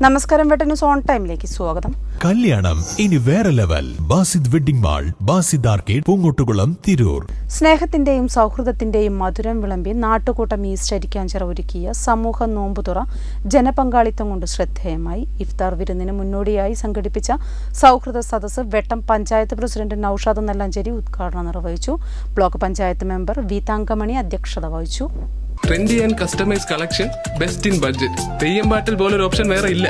നമസ്കാരം, വെട്ടന്യൂസ് ഓൺ ടൈമിലേക്ക് സ്വാഗതം. കല്യാണം ഇനി വേറെ level. Basid wedding mall, Basid arcade, Poongottukulam, Tirur. സ്നേഹത്തിന്റെയും സൗഹൃദത്തിന്റെയും മധുരം വിളമ്പി നാട്ടുകൂട്ടം ഈസ്റ്റ് അരിക്കാഞ്ചിറ ഒരുക്കിയ സമൂഹ നോമ്പുതുറ ജനപങ്കാളിത്തം കൊണ്ട് ശ്രദ്ധേയമായി. ഇഫ്താർ വിരുന്നിന് മുന്നോടിയായി സംഘടിപ്പിച്ച സൗഹൃദ സദസ്സ് വെട്ടം പഞ്ചായത്ത് പ്രസിഡന്റ് നൌഷാദ് നെല്ലാഞ്ചേരി ഉദ്ഘാടനം നിർവഹിച്ചു. Block panchayat member V Thankamani അധ്യക്ഷത വഹിച്ചു. Trendy and customise collection, best in budget. Theyyam പാട്ടിൽ പോലൊരു ഓപ്ഷൻ വേറെ ഇല്ല.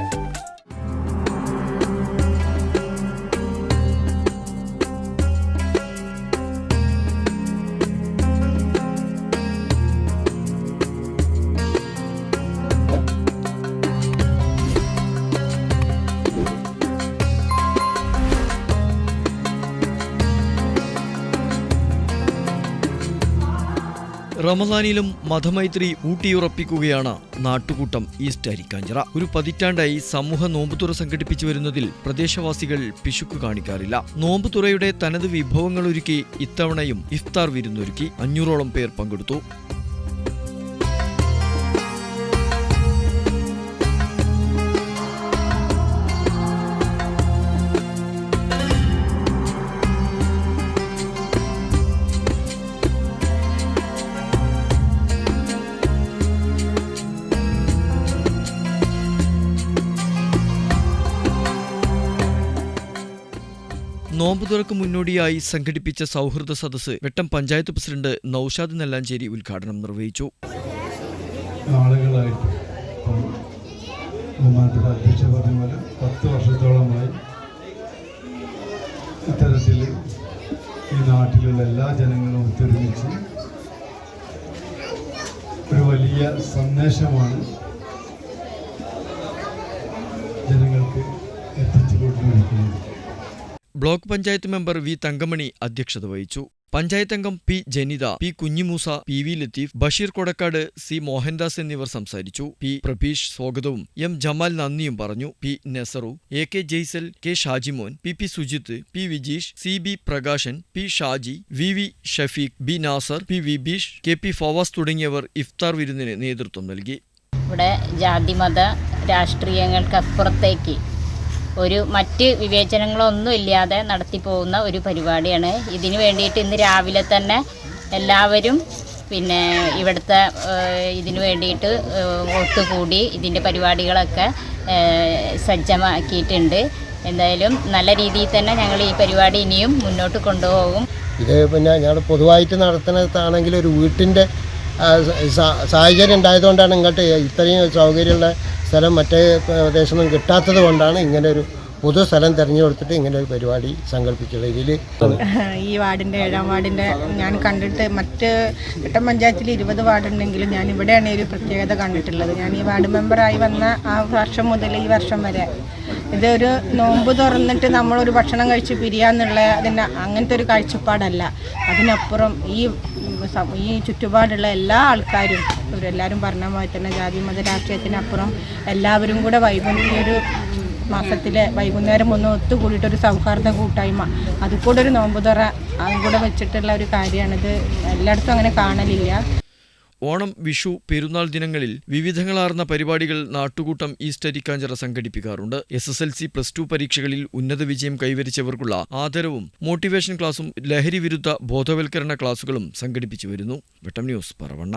റമദാനിലും മതമൈത്രി ഊട്ടിയുറപ്പിക്കുകയാണ് നാട്ടുകൂട്ടം ഈസ്റ്റ് അരിക്കാഞ്ചിറ. ഒരു പതിറ്റാണ്ടായി സമൂഹ നോമ്പുതുറ സംഘടിപ്പിച്ചു വരുന്നതിൽ പ്രദേശവാസികൾ പിശുക്ക് കാണിക്കാറില്ല. നോമ്പുതുറയുടെ തനത് വിഭവങ്ങളൊരുക്കി ഇത്തവണയും ഇഫ്താർ വിരുന്നൊരുക്കി 500ഓളം പേർ പങ്കെടുത്തു. നോമ്പുതുറക്ക് മുന്നോടിയായി സംഘടിപ്പിച്ച സൗഹൃദ സദസ്സ് വെട്ടം പഞ്ചായത്ത് പ്രസിഡന്റ് നൌഷാദ് നെല്ലാഞ്ചേരി ഉദ്ഘാടനം നിർവഹിച്ചു. ആളുകളായിട്ട് അധ്യക്ഷ പറഞ്ഞ പോലെ 10 വർഷത്തോളമായി ഇത്തരത്തിൽ ഈ നാട്ടിലുള്ള എല്ലാ ജനങ്ങളും ഒത്തൊരുമിച്ച് ഒരു വലിയ സന്ദേശമാണ് ജനങ്ങൾക്ക് എത്തിച്ചു കൊണ്ടുവരിക്കുന്നത്. Block panchayat member V Thankamani അധ്യക്ഷത വഹിച്ചു. പഞ്ചായത്ത് അംഗം P Janitha, P Kunhimoosa, P V Latheef, Basheer Kodakkad, C Mohandas എന്നിവർ സംസാരിച്ചു. പി പ്രഭീഷ് സ്വാഗതവും എം ജമാൽ നന്ദിയും പറഞ്ഞു. P Nesaru, A K Jaisal, K Shajimon, P P Sujith, P Vijeesh, C B Prakashan, P Shaji, V V Shafeeq, B Nasar, P Vibeesh, K P Fawas തുടങ്ങിയവർ ഇഫ്താർ വിരുന്നിന് നേതൃത്വം നൽകി. ഇവിടെ ജാതിമത രാഷ്ട്രീയങ്ങൾക്കപ്പുറത്തേക്ക് മറ്റ് വിവേചനങ്ങളൊന്നും ഇല്ലാതെ നടത്തിപ്പോകുന്ന ഒരു പരിപാടിയാണ്. ഇതിനു വേണ്ടിയിട്ട് ഇന്ന് രാവിലെ തന്നെ എല്ലാവരും ഇവിടുത്തെ ഇതിനു വേണ്ടിയിട്ട് ഒത്തുകൂടി ഇതിൻ്റെ പരിപാടികളൊക്കെ സജ്ജമാക്കിയിട്ടുണ്ട്. എന്തായാലും നല്ല രീതിയിൽ തന്നെ ഞങ്ങൾ ഈ പരിപാടി ഇനിയും മുന്നോട്ട് കൊണ്ടുപോകും. ഇത് ഞങ്ങൾ പൊതുവായിട്ട് നടത്തുന്നതാണെങ്കിൽ ഒരു വീട്ടിൻ്റെ സാഹചര്യം ഉണ്ടായതുകൊണ്ടാണ് ഇങ്ങോട്ട് ഇത്രയും സൗകര്യമുള്ള സ്ഥലം മറ്റേ പ്രദേശമൊന്നും കിട്ടാത്തത് കൊണ്ടാണ് ഇങ്ങനെ ഒരു പൊതു സ്ഥലം തിരഞ്ഞെടുത്തിട്ട് ഇങ്ങനെ ഒരു പരിപാടി സംഘടിപ്പിച്ചത്. ഈ വാർഡിൻ്റെ 7ാം വാർഡിൻ്റെ ഞാൻ കണ്ടിട്ട് മറ്റ് വെട്ടം പഞ്ചായത്തിൽ 20 വാർഡുണ്ടെങ്കിലും ഞാൻ ഇവിടെയാണ് ഒരു പ്രത്യേകത കണ്ടിട്ടുള്ളത്. ഞാൻ ഈ വാർഡ് മെമ്പറായി വന്ന ആ വർഷം മുതൽ ഈ വർഷം വരെ ഇതൊരു നോമ്പ് തുറന്നിട്ട് നമ്മളൊരു ഭക്ഷണം കഴിച്ച് പിരിയാന്നുള്ള അങ്ങനത്തെ ഒരു കാഴ്ചപ്പാടല്ല. അതിനപ്പുറം ഈ ചുറ്റുപാടുള്ള എല്ലാ ആൾക്കാരും ഇവരെല്ലാവരും പറഞ്ഞ പോലെ തന്നെ ജാതി മത രാഷ്ട്രീയത്തിനപ്പുറം എല്ലാവരും കൂടെ ഒരു മാസത്തിലെ വൈകുന്നേരം ഒന്ന് ഒത്തുകൂടിയിട്ടൊരു സൗഹാർദ്ദ കൂട്ടായ്മ, അതുകൂടെ ഒരു നോമ്പുതുറ അതും കൂടെ വെച്ചിട്ടുള്ള ഒരു കാര്യമാണിത്. എല്ലായിടത്തും അങ്ങനെ കാണലില്ല. ഓണം, വിഷു, പെരുന്നാൾ ദിനങ്ങളിൽ വിവിധങ്ങളാർന്ന പരിപാടികൾ നാട്ടുകൂട്ടം ഈസ്റ്റ് അരിക്കാഞ്ചിറ സംഘടിപ്പിക്കാറുണ്ട്. SSLC, +2 പരീക്ഷകളിൽ ഉന്നത വിജയം കൈവരിച്ചവർക്കുള്ള ആദരവും മോട്ടിവേഷൻ ക്ലാസും ലഹരി വിരുദ്ധ ബോധവൽക്കരണ ക്ലാസുകളും സംഘടിപ്പിച്ചു വരുന്നു. വെട്ടം ന്യൂസ്, പറവണ്ണ.